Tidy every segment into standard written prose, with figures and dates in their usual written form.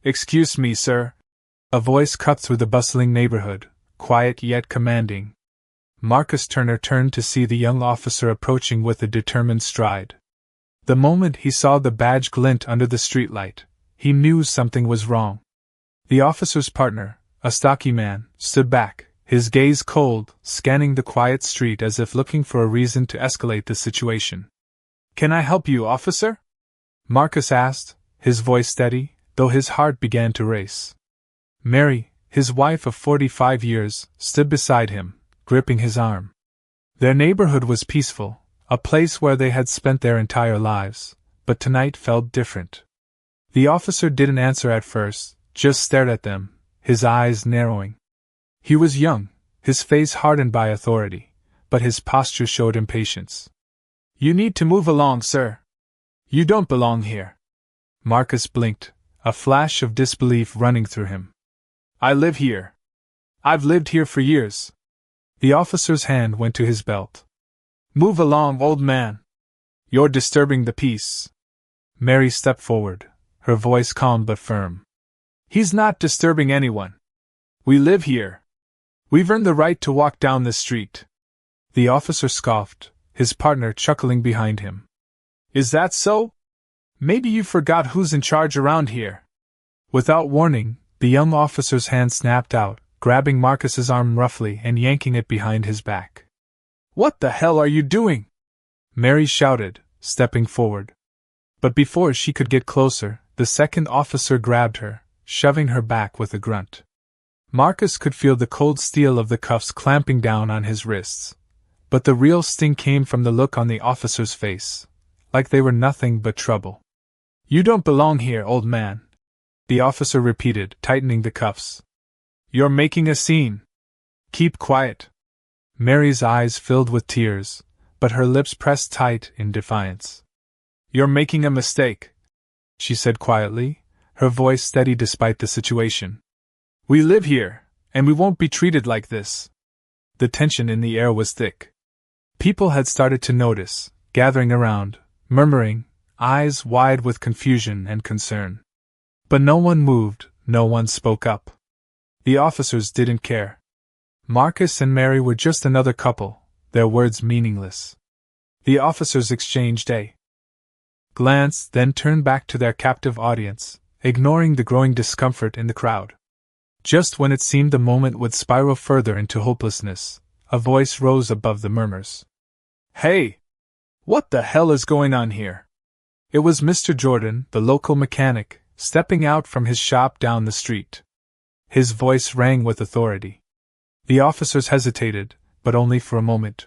Excuse me, sir. A voice cut through the bustling neighborhood, quiet yet commanding. Marcus Turner turned to see the young officer approaching with a determined stride. The moment he saw the badge glint under the streetlight, he knew something was wrong. The officer's partner, a stocky man, stood back, his gaze cold, scanning the quiet street as if looking for a reason to escalate the situation. "Can I help you, officer?" Marcus asked, his voice steady, though his heart began to race. Mary, his wife of 45 years, stood beside him, gripping his arm. Their neighborhood was peaceful, a place where they had spent their entire lives, but tonight felt different. The officer didn't answer at first, just stared at them, his eyes narrowing. He was young, his face hardened by authority, but his posture showed impatience. "You need to move along, sir. You don't belong here." Marcus blinked, a flash of disbelief running through him. "I live here. I've lived here for years." The officer's hand went to his belt. "Move along, old man. You're disturbing the peace." Mary stepped forward, her voice calm but firm. "He's not disturbing anyone. We live here. We've earned the right to walk down the street." The officer scoffed, his partner chuckling behind him. "Is that so? Maybe you forgot who's in charge around here." Without warning, the young officer's hand snapped out, grabbing Marcus's arm roughly and yanking it behind his back. "What the hell are you doing?" Mary shouted, stepping forward. But before she could get closer, the second officer grabbed her, shoving her back with a grunt. Marcus could feel the cold steel of the cuffs clamping down on his wrists. But the real sting came from the look on the officer's face, like they were nothing but trouble. "You don't belong here, old man," the officer repeated, tightening the cuffs. "You're making a scene. Keep quiet." Mary's eyes filled with tears, but her lips pressed tight in defiance. "You're making a mistake," she said quietly, her voice steady despite the situation. "We live here, and we won't be treated like this." The tension in the air was thick. People had started to notice, gathering around, murmuring, eyes wide with confusion and concern. But no one moved, no one spoke up. The officers didn't care. Marcus and Mary were just another couple, their words meaningless. The officers exchanged a glance, then turned back to their captive audience, ignoring the growing discomfort in the crowd. Just when it seemed the moment would spiral further into hopelessness, a voice rose above the murmurs. "Hey! What the hell is going on here?" It was Mr. Jordan, the local mechanic, stepping out from his shop down the street. His voice rang with authority. The officers hesitated, but only for a moment.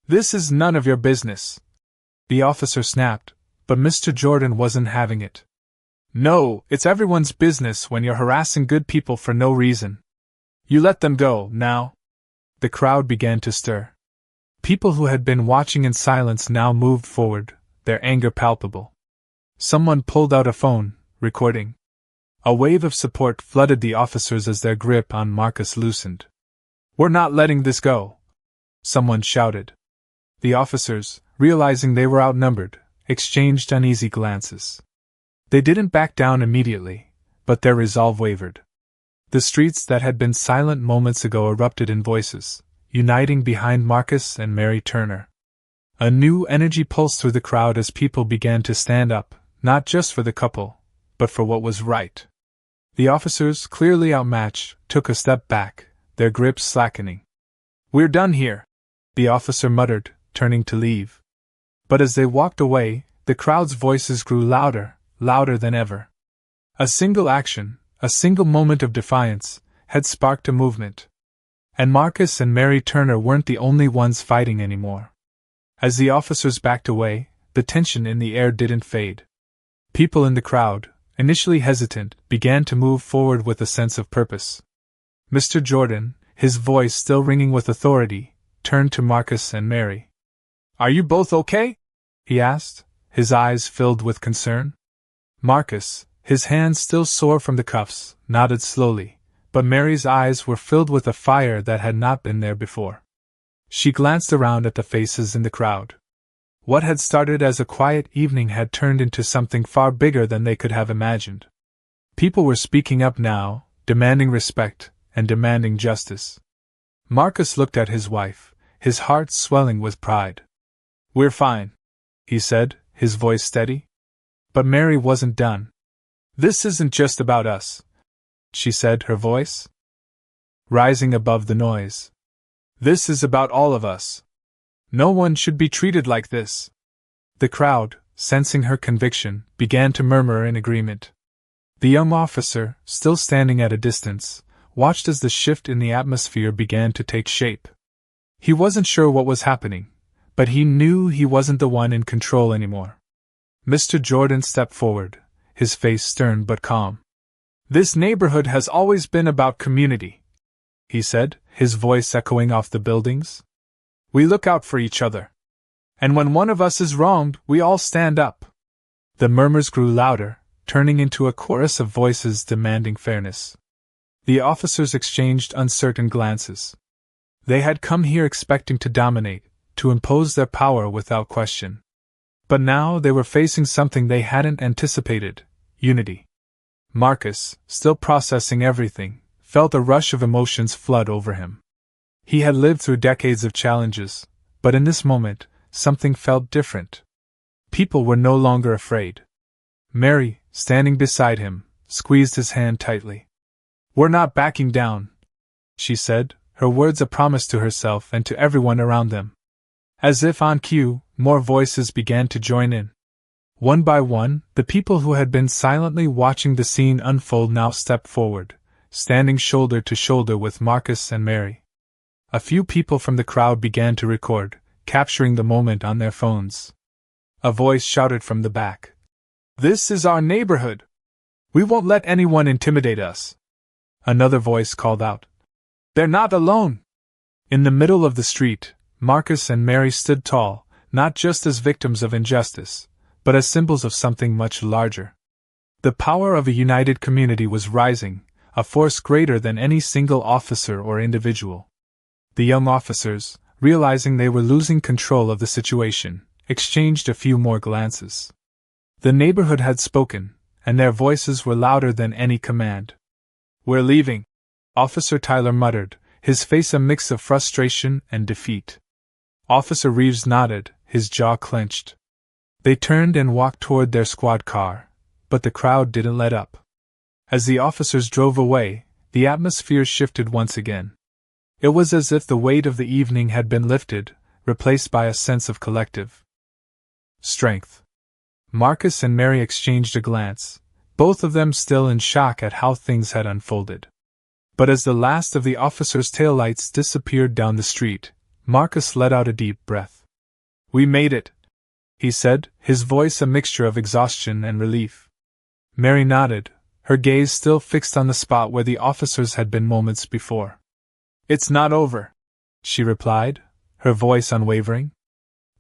"This is none of your business," the officer snapped, but Mr. Jordan wasn't having it. "No, it's everyone's business when you're harassing good people for no reason. You let them go, now." The crowd began to stir. People who had been watching in silence now moved forward, their anger palpable. Someone pulled out a phone, recording. A wave of support flooded the officers as their grip on Marcus loosened. "We're not letting this go," someone shouted. The officers, realizing they were outnumbered, exchanged uneasy glances. They didn't back down immediately, but their resolve wavered. The streets that had been silent moments ago erupted in voices, uniting behind Marcus and Mary Turner. A new energy pulsed through the crowd as people began to stand up, not just for the couple, but for what was right. The officers, clearly outmatched, took a step back, their grips slackening. "We're done here," the officer muttered, turning to leave. But as they walked away, the crowd's voices grew louder, louder than ever. A single action, a single moment of defiance, had sparked a movement. And Marcus and Mary Turner weren't the only ones fighting anymore. As the officers backed away, the tension in the air didn't fade. People in the crowd, initially hesitant, began to move forward with a sense of purpose. Mr. Jordan, his voice still ringing with authority, turned to Marcus and Mary. "Are you both okay?" he asked, his eyes filled with concern. Marcus, his hands still sore from the cuffs, nodded slowly, but Mary's eyes were filled with a fire that had not been there before. She glanced around at the faces in the crowd. What had started as a quiet evening had turned into something far bigger than they could have imagined. People were speaking up now, demanding respect, and demanding justice. Marcus looked at his wife, his heart swelling with pride. "We're fine," he said, his voice steady. But Mary wasn't done. "This isn't just about us," she said, her voice rising above the noise. "This is about all of us. No one should be treated like this." The crowd, sensing her conviction, began to murmur in agreement. The young officer, still standing at a distance, watched as the shift in the atmosphere began to take shape. He wasn't sure what was happening, but he knew he wasn't the one in control anymore. Mr. Jordan stepped forward, his face stern but calm. "This neighborhood has always been about community," he said, his voice echoing off the buildings. "We look out for each other. And when one of us is wronged, we all stand up." The murmurs grew louder, turning into a chorus of voices demanding fairness. The officers exchanged uncertain glances. They had come here expecting to dominate, to impose their power without question. But now they were facing something they hadn't anticipated: unity. Marcus, still processing everything, felt a rush of emotions flood over him. He had lived through decades of challenges, but in this moment, something felt different. People were no longer afraid. Mary, standing beside him, squeezed his hand tightly. "We're not backing down," she said, her words a promise to herself and to everyone around them. As if on cue, more voices began to join in. One by one, the people who had been silently watching the scene unfold now stepped forward, standing shoulder to shoulder with Marcus and Mary. A few people from the crowd began to record, capturing the moment on their phones. A voice shouted from the back, "This is our neighborhood! We won't let anyone intimidate us!" Another voice called out, "They're not alone!" In the middle of the street, Marcus and Mary stood tall, not just as victims of injustice, but as symbols of something much larger. The power of a united community was rising, a force greater than any single officer or individual. The young officers, realizing they were losing control of the situation, exchanged a few more glances. The neighborhood had spoken, and their voices were louder than any command. "We're leaving," Officer Tyler muttered, his face a mix of frustration and defeat. Officer Reeves nodded, his jaw clenched. They turned and walked toward their squad car, but the crowd didn't let up. As the officers drove away, the atmosphere shifted once again. It was as if the weight of the evening had been lifted, replaced by a sense of collective strength. Marcus and Mary exchanged a glance, both of them still in shock at how things had unfolded. But as the last of the officers' taillights disappeared down the street, Marcus let out a deep breath. "We made it," he said, his voice a mixture of exhaustion and relief. Mary nodded, her gaze still fixed on the spot where the officers had been moments before. "It's not over," she replied, her voice unwavering.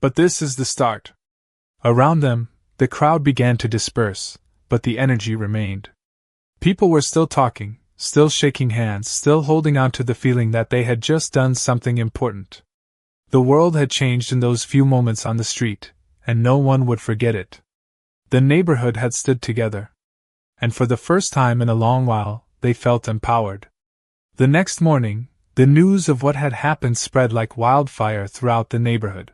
"But this is the start." Around them, the crowd began to disperse, but the energy remained. People were still talking, still shaking hands, still holding on to the feeling that they had just done something important. The world had changed in those few moments on the street, and no one would forget it. The neighborhood had stood together. And for the first time in a long while, they felt empowered. The next morning, the news of what had happened spread like wildfire throughout the neighborhood.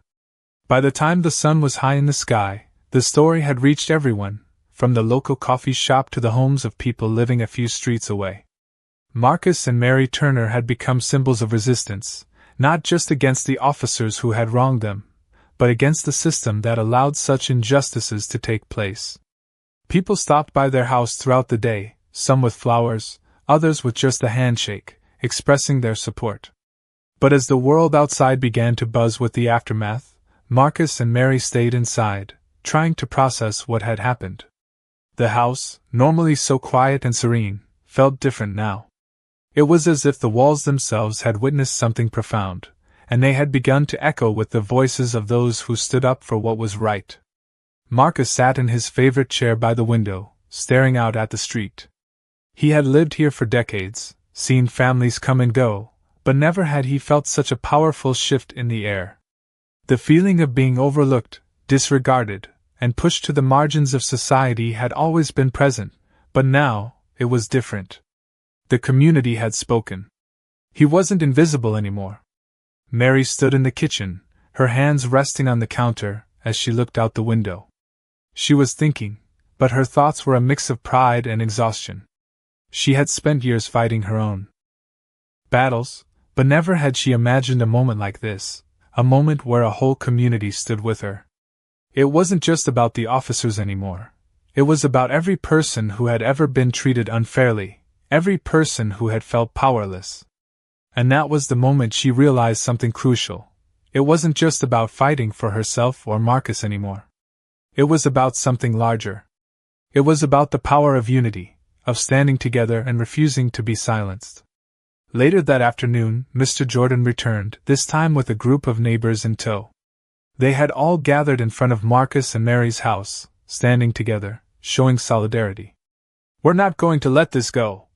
By the time the sun was high in the sky, the story had reached everyone, from the local coffee shop to the homes of people living a few streets away. Marcus and Mary Turner had become symbols of resistance, not just against the officers who had wronged them, but against the system that allowed such injustices to take place. People stopped by their house throughout the day, some with flowers, others with just a handshake, expressing their support. But as the world outside began to buzz with the aftermath, Marcus and Mary stayed inside, trying to process what had happened. The house, normally so quiet and serene, felt different now. It was as if the walls themselves had witnessed something profound, and they had begun to echo with the voices of those who stood up for what was right. Marcus sat in his favorite chair by the window, staring out at the street. He had lived here for decades, seen families come and go, but never had he felt such a powerful shift in the air. The feeling of being overlooked, disregarded, and pushed to the margins of society had always been present, but now, it was different. The community had spoken. He wasn't invisible anymore. Mary stood in the kitchen, her hands resting on the counter, as she looked out the window. She was thinking, but her thoughts were a mix of pride and exhaustion. She had spent years fighting her own battles, but never had she imagined a moment like this, a moment where a whole community stood with her. It wasn't just about the officers anymore. It was about every person who had ever been treated unfairly, every person who had felt powerless. And that was the moment she realized something crucial. It wasn't just about fighting for herself or Marcus anymore. It was about something larger. It was about the power of unity, of standing together and refusing to be silenced. Later that afternoon, Mr. Jordan returned, this time with a group of neighbors in tow. They had all gathered in front of Marcus and Mary's house, standing together, showing solidarity. "We're not going to let this go,"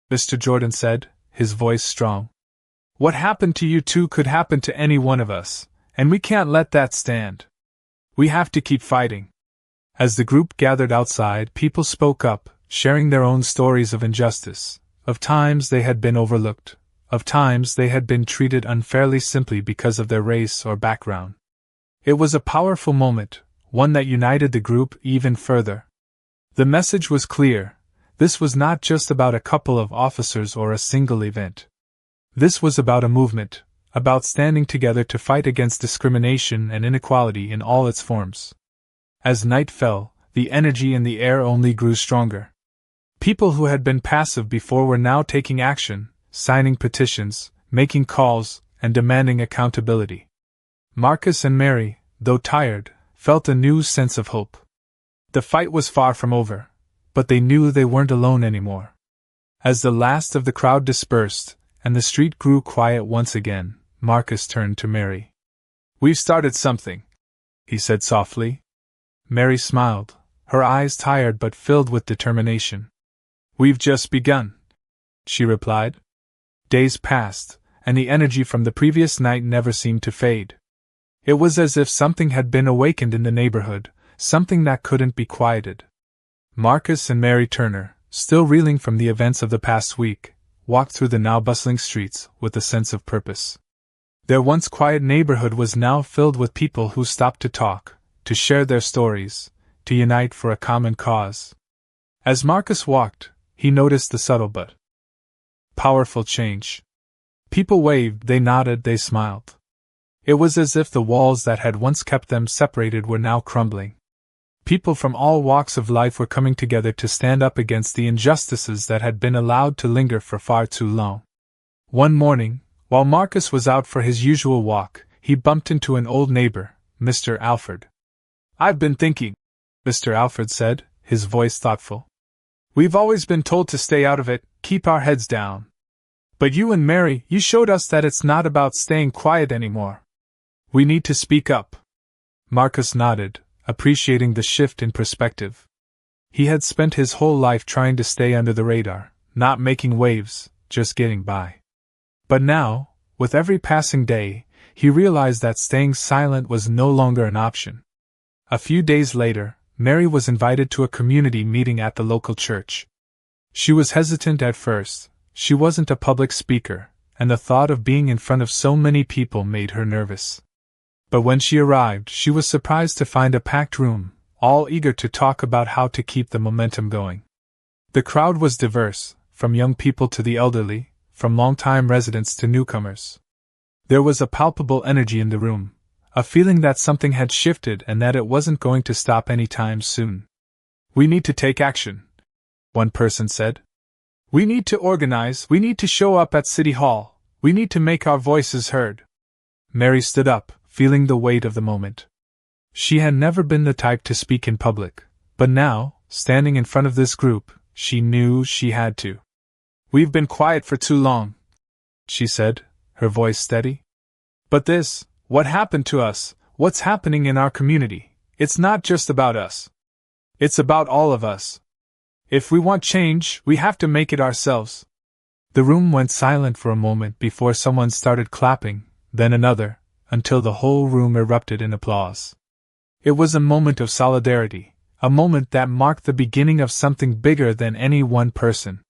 Mr. Jordan said, his voice strong. "What happened to you two could happen to any one of us, and we can't let that stand. We have to keep fighting." As the group gathered outside, people spoke up, sharing their own stories of injustice, of times they had been overlooked, of times they had been treated unfairly simply because of their race or background. It was a powerful moment, one that united the group even further. The message was clear. This was not just about a couple of officers or a single event. This was about a movement, about standing together to fight against discrimination and inequality in all its forms. As night fell, the energy in the air only grew stronger. People who had been passive before were now taking action, signing petitions, making calls, and demanding accountability. Marcus and Mary, though tired, felt a new sense of hope. The fight was far from over, but they knew they weren't alone anymore. As the last of the crowd dispersed, and the street grew quiet once again, Marcus turned to Mary. "We've started something," he said softly. Mary smiled, her eyes tired but filled with determination. "We've just begun," she replied. Days passed, and the energy from the previous night never seemed to fade. It was as if something had been awakened in the neighborhood, something that couldn't be quieted. Marcus and Mary Turner, still reeling from the events of the past week, walked through the now bustling streets with a sense of purpose. Their once quiet neighborhood was now filled with people who stopped to talk, to share their stories, to unite for a common cause. As Marcus walked, he noticed the subtle but powerful change. People waved, they nodded, they smiled. It was as if the walls that had once kept them separated were now crumbling. People from all walks of life were coming together to stand up against the injustices that had been allowed to linger for far too long. One morning, while Marcus was out for his usual walk, he bumped into an old neighbor, Mr. Alford. "I've been thinking," Mr. Alford said, his voice thoughtful. "We've always been told to stay out of it, keep our heads down. But you and Mary, you showed us that it's not about staying quiet anymore. We need to speak up." Marcus nodded, appreciating the shift in perspective. He had spent his whole life trying to stay under the radar, not making waves, just getting by. But now, with every passing day, he realized that staying silent was no longer an option. A few days later, Mary was invited to a community meeting at the local church. She was hesitant at first. She wasn't a public speaker, and the thought of being in front of so many people made her nervous. But when she arrived, she was surprised to find a packed room, all eager to talk about how to keep the momentum going. The crowd was diverse, from young people to the elderly, from long-time residents to newcomers. There was a palpable energy in the room, a feeling that something had shifted and that it wasn't going to stop anytime soon. "We need to take action," one person said. "We need to organize, we need to show up at City Hall, we need to make our voices heard." Mary stood up, feeling the weight of the moment. She had never been the type to speak in public, but now, standing in front of this group, she knew she had to. "We've been quiet for too long," she said, her voice steady. "But this, what happened to us, what's happening in our community, it's not just about us. It's about all of us. If we want change, we have to make it ourselves." The room went silent for a moment before someone started clapping, then another, until the whole room erupted in applause. It was a moment of solidarity, a moment that marked the beginning of something bigger than any one person.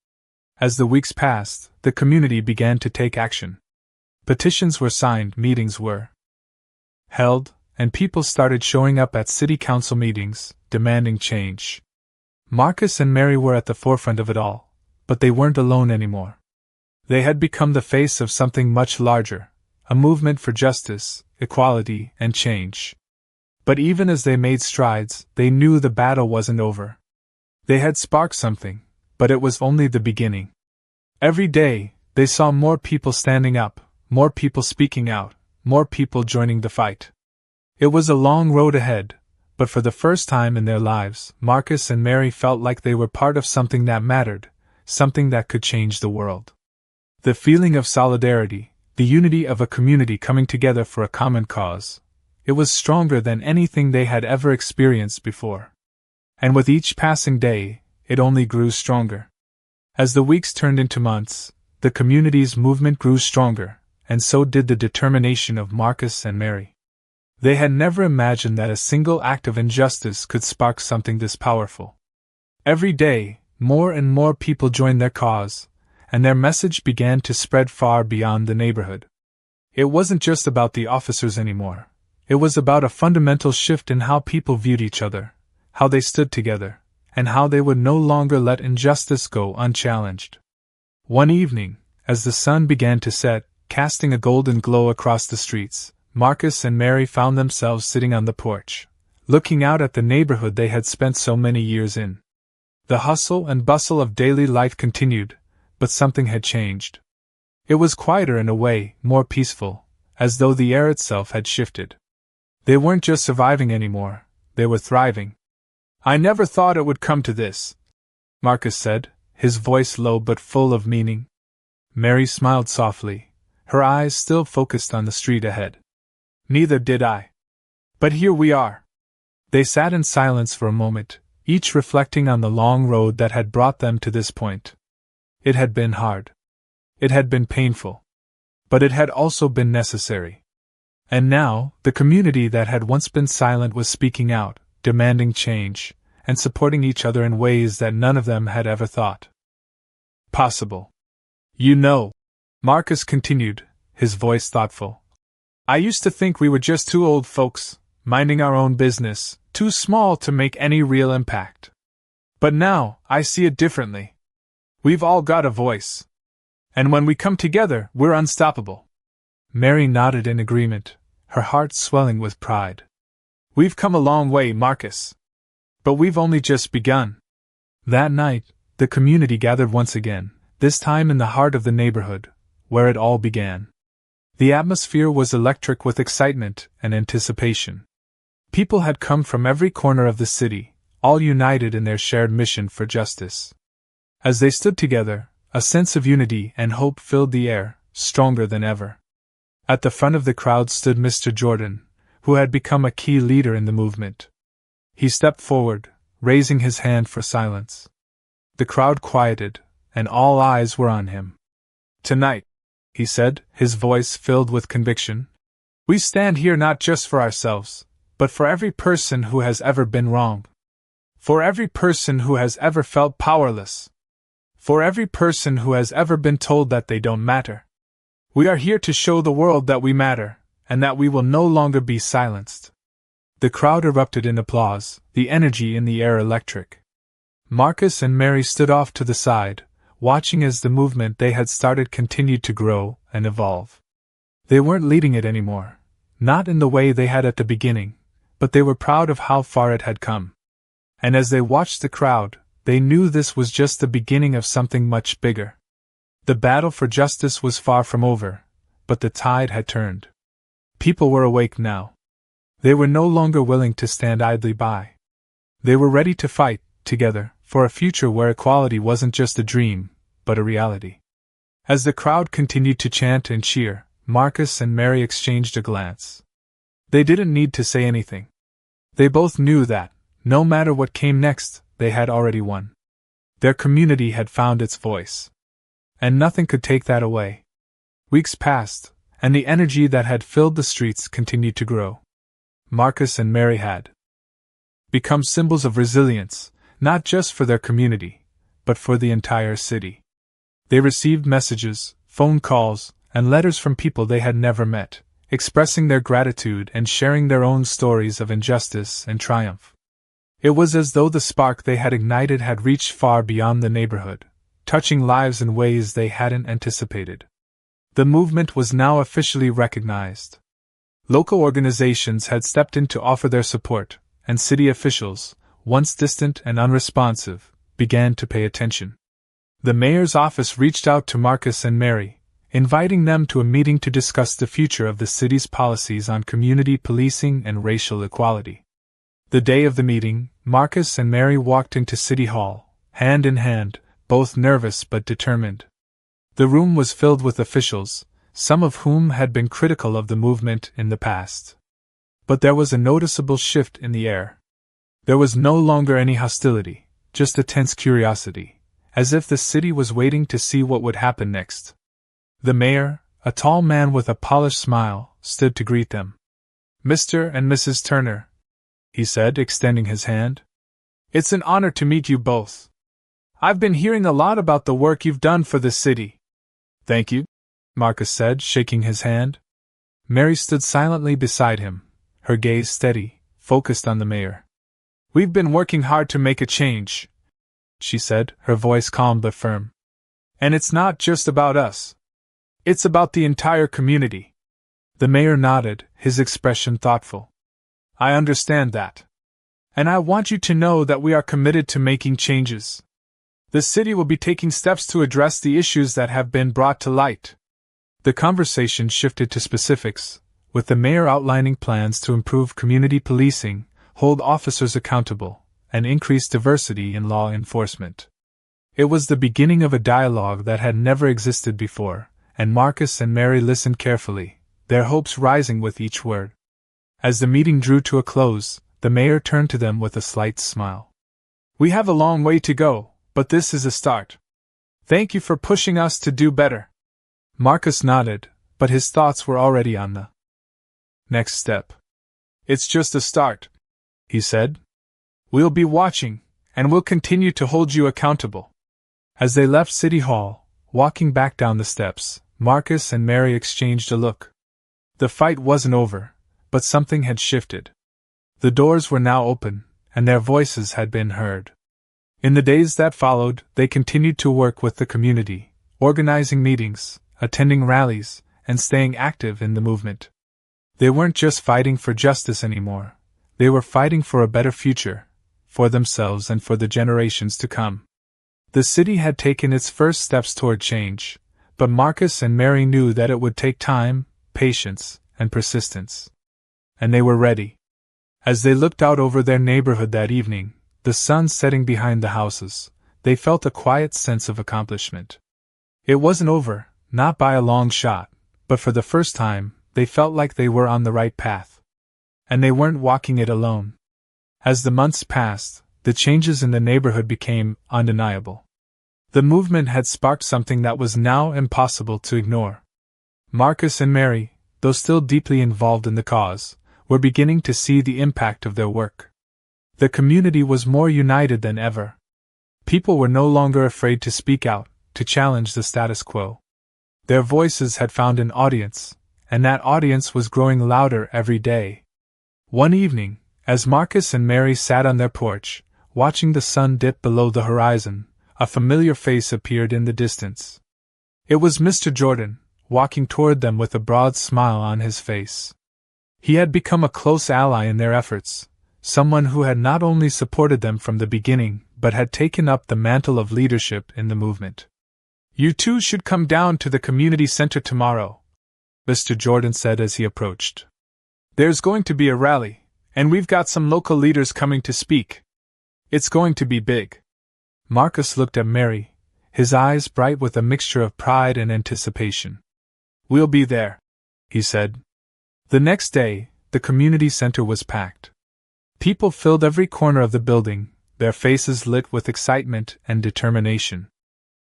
As the weeks passed, the community began to take action. Petitions were signed, meetings were held, and people started showing up at city council meetings, demanding change. Marcus and Mary were at the forefront of it all, but they weren't alone anymore. They had become the face of something much larger, a movement for justice, equality, and change. But even as they made strides, they knew the battle wasn't over. They had sparked something, but it was only the beginning. Every day, they saw more people standing up, more people speaking out, more people joining the fight. It was a long road ahead, but for the first time in their lives, Marcus and Mary felt like they were part of something that mattered, something that could change the world. The feeling of solidarity, the unity of a community coming together for a common cause, it was stronger than anything they had ever experienced before. And with each passing day, it only grew stronger. As the weeks turned into months, the community's movement grew stronger, and so did the determination of Marcus and Mary. They had never imagined that a single act of injustice could spark something this powerful. Every day, more and more people joined their cause, and their message began to spread far beyond the neighborhood. It wasn't just about the officers anymore. It was about a fundamental shift in how people viewed each other, how they stood together, and how they would no longer let injustice go unchallenged. One evening, as the sun began to set, casting a golden glow across the streets, Marcus and Mary found themselves sitting on the porch, looking out at the neighborhood they had spent so many years in. The hustle and bustle of daily life continued, but something had changed. It was quieter in a way, more peaceful, as though the air itself had shifted. They weren't just surviving anymore, they were thriving. "I never thought it would come to this," Marcus said, his voice low but full of meaning. Mary smiled softly, her eyes still focused on the street ahead. "Neither did I. But here we are." They sat in silence for a moment, each reflecting on the long road that had brought them to this point. It had been hard. It had been painful. But it had also been necessary. And now, the community that had once been silent was speaking out, demanding change, and supporting each other in ways that none of them had ever thought possible. "You know," Marcus continued, his voice thoughtful, "I used to think we were just two old folks, minding our own business, too small to make any real impact. But now, I see it differently. We've all got a voice. And when we come together, we're unstoppable." Mary nodded in agreement, her heart swelling with pride. "We've come a long way, Marcus. But we've only just begun." That night, the community gathered once again, this time in the heart of the neighborhood, where it all began. The atmosphere was electric with excitement and anticipation. People had come from every corner of the city, all united in their shared mission for justice. As they stood together, a sense of unity and hope filled the air, stronger than ever. At the front of the crowd stood Mr. Jordan, who had become a key leader in the movement. He stepped forward, raising his hand for silence. The crowd quieted, and all eyes were on him. "Tonight," he said, his voice filled with conviction, "we stand here not just for ourselves, but for every person who has ever been wronged. For every person who has ever felt powerless. For every person who has ever been told that they don't matter. We are here to show the world that we matter, and that we will no longer be silenced." The crowd erupted in applause, the energy in the air electric. Marcus and Mary stood off to the side, watching as the movement they had started continued to grow and evolve. They weren't leading it anymore, not in the way they had at the beginning, but they were proud of how far it had come. And as they watched the crowd, they knew this was just the beginning of something much bigger. The battle for justice was far from over, but the tide had turned. People were awake now. They were no longer willing to stand idly by. They were ready to fight, together, for a future where equality wasn't just a dream, but a reality. As the crowd continued to chant and cheer, Marcus and Mary exchanged a glance. They didn't need to say anything. They both knew that, no matter what came next, they had already won. Their community had found its voice. And nothing could take that away. Weeks passed, and the energy that had filled the streets continued to grow. Marcus and Mary had become symbols of resilience, not just for their community, but for the entire city. They received messages, phone calls, and letters from people they had never met, expressing their gratitude and sharing their own stories of injustice and triumph. It was as though the spark they had ignited had reached far beyond the neighborhood, touching lives in ways they hadn't anticipated. The movement was now officially recognized. Local organizations had stepped in to offer their support, and city officials, once distant and unresponsive, began to pay attention. The mayor's office reached out to Marcus and Mary, inviting them to a meeting to discuss the future of the city's policies on community policing and racial equality. The day of the meeting, Marcus and Mary walked into City Hall, hand in hand, both nervous but determined. The room was filled with officials, some of whom had been critical of the movement in the past. But there was a noticeable shift in the air. There was no longer any hostility, just a tense curiosity, as if the city was waiting to see what would happen next. The mayor, a tall man with a polished smile, stood to greet them. "Mr. and Mrs. Turner," he said, extending his hand. "It's an honor to meet you both. I've been hearing a lot about the work you've done for the city." "Thank you," Marcus said, shaking his hand. Mary stood silently beside him, her gaze steady, focused on the mayor. "We've been working hard to make a change," she said, her voice calm but firm. "And it's not just about us. It's about the entire community." The mayor nodded, his expression thoughtful. "I understand that. And I want you to know that we are committed to making changes. The city will be taking steps to address the issues that have been brought to light." The conversation shifted to specifics, with the mayor outlining plans to improve community policing, hold officers accountable, and increase diversity in law enforcement. It was the beginning of a dialogue that had never existed before, and Marcus and Mary listened carefully, their hopes rising with each word. As the meeting drew to a close, the mayor turned to them with a slight smile. "We have a long way to go, but this is a start. Thank you for pushing us to do better." Marcus nodded, but his thoughts were already on the next step. "It's just a start," he said. "We'll be watching, and we'll continue to hold you accountable." As they left City Hall, walking back down the steps, Marcus and Mary exchanged a look. The fight wasn't over, but something had shifted. The doors were now open, and their voices had been heard. In the days that followed, they continued to work with the community, organizing meetings, attending rallies, and staying active in the movement. They weren't just fighting for justice anymore, they were fighting for a better future, for themselves and for the generations to come. The city had taken its first steps toward change, but Marcus and Mary knew that it would take time, patience, and persistence. And they were ready. As they looked out over their neighborhood that evening, the sun setting behind the houses, they felt a quiet sense of accomplishment. It wasn't over, not by a long shot, but for the first time, they felt like they were on the right path. And they weren't walking it alone. As the months passed, the changes in the neighborhood became undeniable. The movement had sparked something that was now impossible to ignore. Marcus and Mary, though still deeply involved in the cause, were beginning to see the impact of their work. The community was more united than ever. People were no longer afraid to speak out, to challenge the status quo. Their voices had found an audience, and that audience was growing louder every day. One evening, as Marcus and Mary sat on their porch, watching the sun dip below the horizon, a familiar face appeared in the distance. It was Mr. Jordan, walking toward them with a broad smile on his face. He had become a close ally in their efforts, someone who had not only supported them from the beginning, but had taken up the mantle of leadership in the movement. "You two should come down to the community center tomorrow," Mr. Jordan said as he approached. "There's going to be a rally, and we've got some local leaders coming to speak. It's going to be big." Marcus looked at Mary, his eyes bright with a mixture of pride and anticipation. "We'll be there," he said. The next day, the community center was packed. People filled every corner of the building, their faces lit with excitement and determination.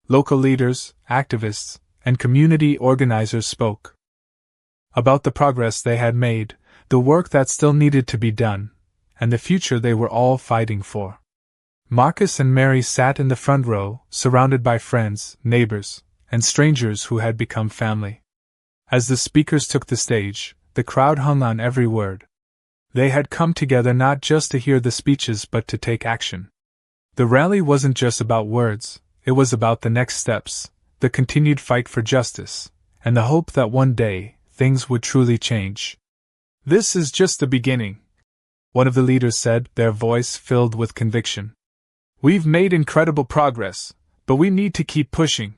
Local leaders, activists, and community organizers spoke about the progress they had made, the work that still needed to be done, and the future they were all fighting for. Marcus and Mary sat in the front row, surrounded by friends, neighbors, and strangers who had become family. As the speakers took the stage, the crowd hung on every word. They had come together not just to hear the speeches but to take action. The rally wasn't just about words, it was about the next steps, the continued fight for justice, and the hope that one day, things would truly change. "This is just the beginning," one of the leaders said, their voice filled with conviction. "We've made incredible progress, but we need to keep pushing.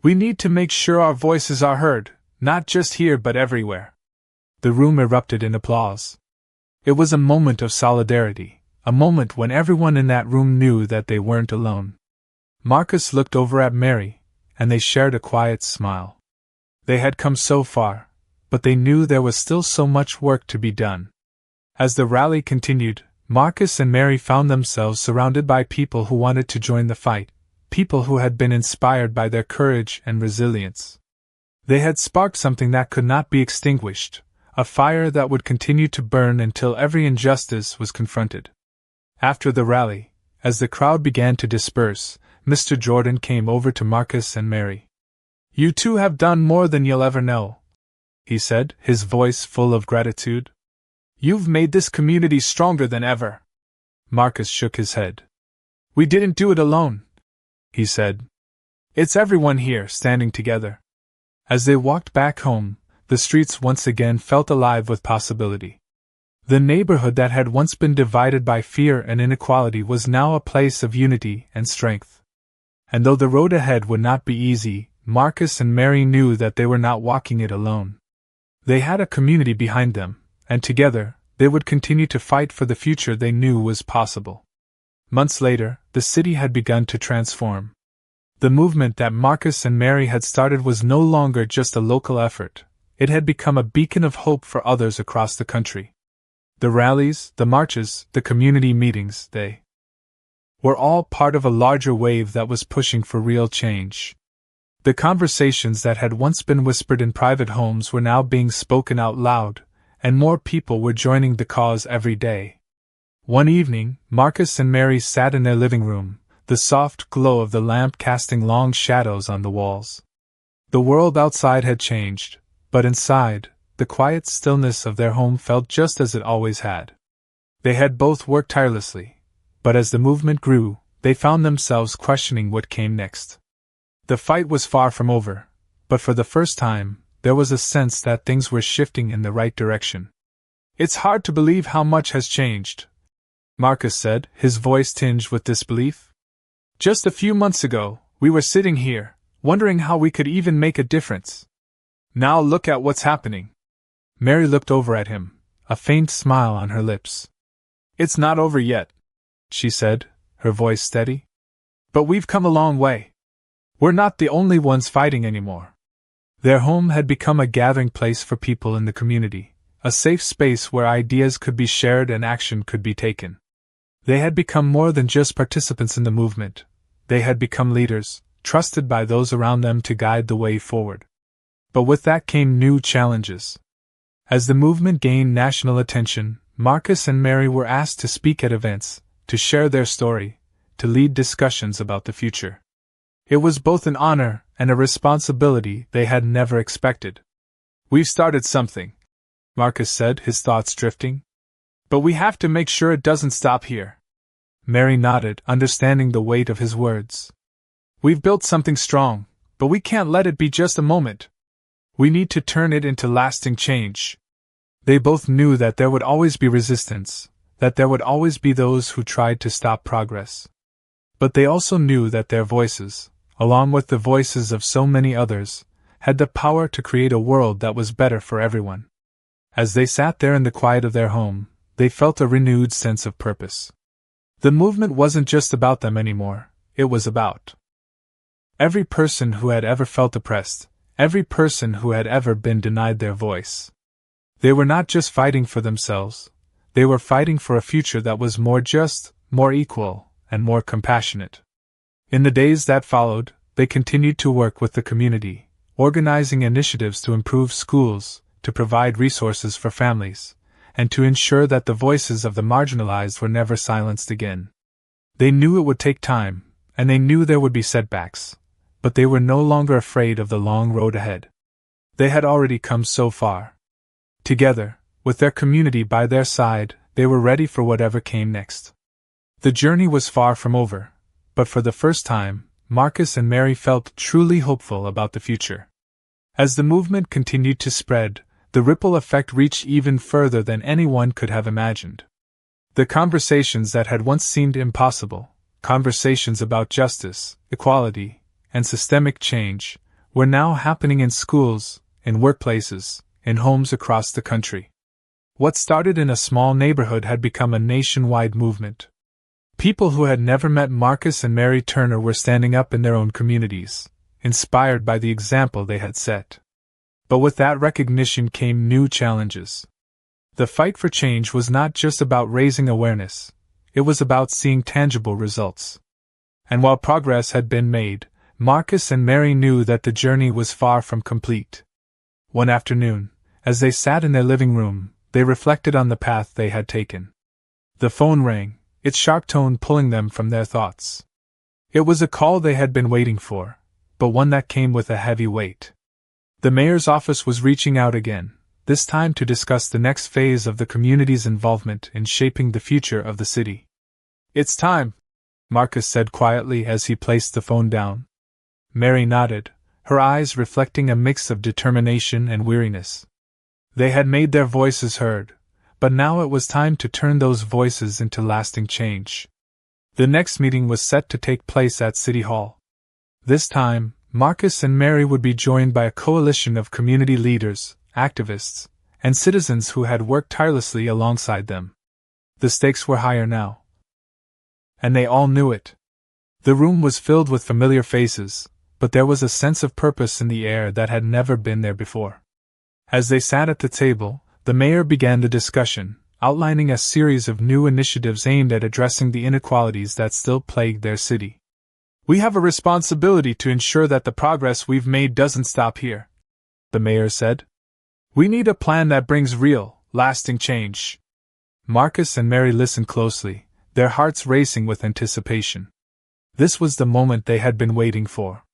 We need to make sure our voices are heard, not just here but everywhere." The room erupted in applause. It was a moment of solidarity, a moment when everyone in that room knew that they weren't alone. Marcus looked over at Mary, and they shared a quiet smile. They had come so far, but they knew there was still so much work to be done. As the rally continued, Marcus and Mary found themselves surrounded by people who wanted to join the fight, people who had been inspired by their courage and resilience. They had sparked something that could not be extinguished, a fire that would continue to burn until every injustice was confronted. After the rally, as the crowd began to disperse, Mr. Jordan came over to Marcus and Mary. "You two have done more than you'll ever know," he said, his voice full of gratitude. "You've made this community stronger than ever." Marcus shook his head. "We didn't do it alone," he said. "It's everyone here standing together." As they walked back home, the streets once again felt alive with possibility. The neighborhood that had once been divided by fear and inequality was now a place of unity and strength. And though the road ahead would not be easy, Marcus and Mary knew that they were not walking it alone. They had a community behind them, and together, they would continue to fight for the future they knew was possible. Months later, the city had begun to transform. The movement that Marcus and Mary had started was no longer just a local effort, it had become a beacon of hope for others across the country. The rallies, the marches, the community meetings, they were all part of a larger wave that was pushing for real change. The conversations that had once been whispered in private homes were now being spoken out loud, and more people were joining the cause every day. One evening, Marcus and Mary sat in their living room, the soft glow of the lamp casting long shadows on the walls. The world outside had changed, but inside, the quiet stillness of their home felt just as it always had. They had both worked tirelessly, but as the movement grew, they found themselves questioning what came next. The fight was far from over, but for the first time, there was a sense that things were shifting in the right direction. "It's hard to believe how much has changed," Marcus said, his voice tinged with disbelief. "Just a few months ago, we were sitting here, wondering how we could even make a difference. Now look at what's happening." Mary looked over at him, a faint smile on her lips. "It's not over yet," she said, her voice steady. "But we've come a long way. We're not the only ones fighting anymore." Their home had become a gathering place for people in the community, a safe space where ideas could be shared and action could be taken. They had become more than just participants in the movement, they had become leaders, trusted by those around them to guide the way forward. But with that came new challenges. As the movement gained national attention, Marcus and Mary were asked to speak at events, to share their story, to lead discussions about the future. It was both an honor and a responsibility they had never expected. "We've started something," Marcus said, his thoughts drifting. "But we have to make sure it doesn't stop here." Mary nodded, understanding the weight of his words. "We've built something strong, but we can't let it be just a moment. We need to turn it into lasting change." They both knew that there would always be resistance, that there would always be those who tried to stop progress. But they also knew that their voices, along with the voices of so many others, had the power to create a world that was better for everyone. As they sat there in the quiet of their home, they felt a renewed sense of purpose. The movement wasn't just about them anymore, it was about every person who had ever felt oppressed, every person who had ever been denied their voice. They were not just fighting for themselves, they were fighting for a future that was more just, more equal, and more compassionate. In the days that followed, they continued to work with the community, organizing initiatives to improve schools, to provide resources for families, and to ensure that the voices of the marginalized were never silenced again. They knew it would take time, and they knew there would be setbacks, but they were no longer afraid of the long road ahead. They had already come so far. Together, with their community by their side, they were ready for whatever came next. The journey was far from over, but for the first time, Marcus and Mary felt truly hopeful about the future. As the movement continued to spread, the ripple effect reached even further than anyone could have imagined. The conversations that had once seemed impossible, conversations about justice, equality, and systemic change, were now happening in schools, in workplaces, in homes across the country. What started in a small neighborhood had become a nationwide movement. People who had never met Marcus and Mary Turner were standing up in their own communities, inspired by the example they had set. But with that recognition came new challenges. The fight for change was not just about raising awareness, it was about seeing tangible results. And while progress had been made, Marcus and Mary knew that the journey was far from complete. One afternoon, as they sat in their living room, they reflected on the path they had taken. The phone rang, its sharp tone pulling them from their thoughts. It was a call they had been waiting for, but one that came with a heavy weight. The mayor's office was reaching out again, this time to discuss the next phase of the community's involvement in shaping the future of the city. "It's time," Marcus said quietly as he placed the phone down. Mary nodded, her eyes reflecting a mix of determination and weariness. They had made their voices heard, but now it was time to turn those voices into lasting change. The next meeting was set to take place at City Hall. This time, Marcus and Mary would be joined by a coalition of community leaders, activists, and citizens who had worked tirelessly alongside them. The stakes were higher now. And they all knew it. The room was filled with familiar faces, but there was a sense of purpose in the air that had never been there before. As they sat at the table, the mayor began the discussion, outlining a series of new initiatives aimed at addressing the inequalities that still plagued their city. "We have a responsibility to ensure that the progress we've made doesn't stop here," the mayor said. "We need a plan that brings real, lasting change." Marcus and Mary listened closely, their hearts racing with anticipation. This was the moment they had been waiting for.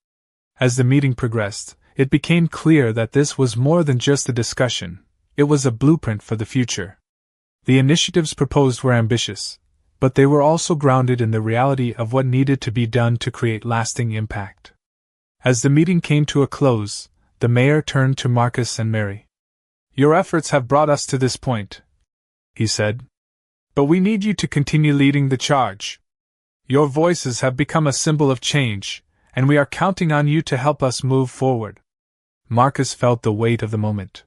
As the meeting progressed, it became clear that this was more than just a discussion, it was a blueprint for the future. The initiatives proposed were ambitious, but they were also grounded in the reality of what needed to be done to create lasting impact. As the meeting came to a close, the mayor turned to Marcus and Mary. "Your efforts have brought us to this point," he said. "But we need you to continue leading the charge. Your voices have become a symbol of change, and we are counting on you to help us move forward." Marcus felt the weight of the moment.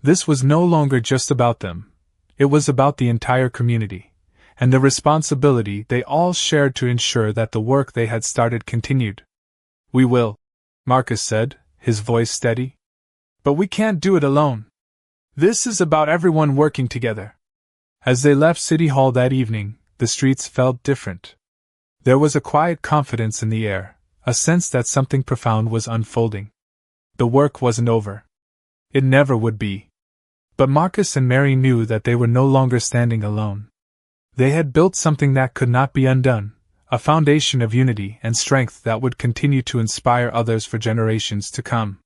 This was no longer just about them. It was about the entire community, and the responsibility they all shared to ensure that the work they had started continued. "We will," Marcus said, his voice steady. "But we can't do it alone. This is about everyone working together." As they left City Hall that evening, the streets felt different. There was a quiet confidence in the air, a sense that something profound was unfolding. The work wasn't over. It never would be. But Marcus and Mary knew that they were no longer standing alone. They had built something that could not be undone, a foundation of unity and strength that would continue to inspire others for generations to come.